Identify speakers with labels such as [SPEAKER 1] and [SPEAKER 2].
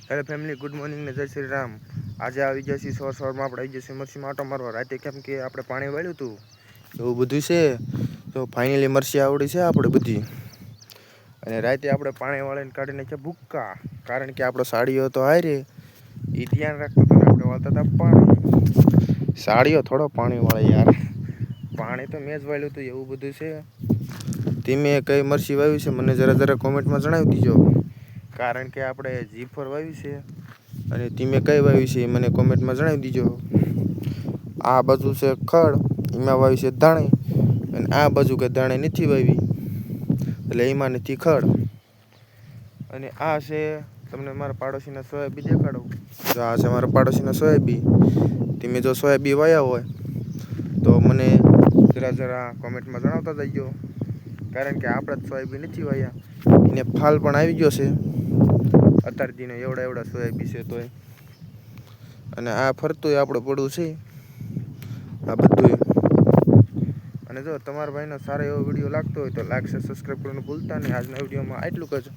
[SPEAKER 1] Hello family, good morning ને જય શ્રી રામ। આજે આવી જશે સવારમાં આપણે આવી જશે મરસી આટો મારવા રાતે, કેમ કે આપણે પાણી વાળ્યું હતું એવું બધું છે। તો ફાઇનલી મરસી આવડી છે આપણે બધી, અને રાતે આપણે પાણી વાળીને કાઢી નાખ્યા ભૂક્કા, કારણ કે આપણો સાડીઓ તો હારે એ ધ્યાન રાખતો હતો ને આપણે વાળતા હતા પાણી। સાડીઓ થોડો પાણી વાળે યાર, પાણી તો મેં જ વાળ્યું હતું એવું બધું છે। ધીમે કઈ મરસી વાવી છે મને જરા કોમેન્ટમાં જણાવી દીજો, કારણ કે આપણે જીફર વાવી છે અને ધીમે કઈ વાવી છે મને કોમેન્ટમાં જણાવી દીજો। આ બાજુ છે ખડ, એમાં વાવી છે ધાણી, અને આ બાજુ કે ધાણી નથી વાવી એટલે એમાં નથી ખડ। અને આ છે તમને મારા પાડોશીના સોયાબી દેખાડું, તો આ છે મારા પાડોશીના સોયાબી। તમે જો સોયાબી વાયા હોય તો મને જરા કોમેન્ટમાં જણાવતા જજો, કારણ કે આપણે જ સોયાબી નથી વાયા, એને ફાલ પણ આવી ગયો છે અત્યાર દીનો એવડા સોયાબી છે તોય। અને આ ફરતું આપણે પડવું છે આ બધું। અને જો તમારા ભાઈનો સારો એવો વિડીયો લાગતો હોય તો લાઈક સબસ્ક્રાઈબ કરવાનું ભૂલતા નહીં। આજના વિડીયોમાં આટલું જ।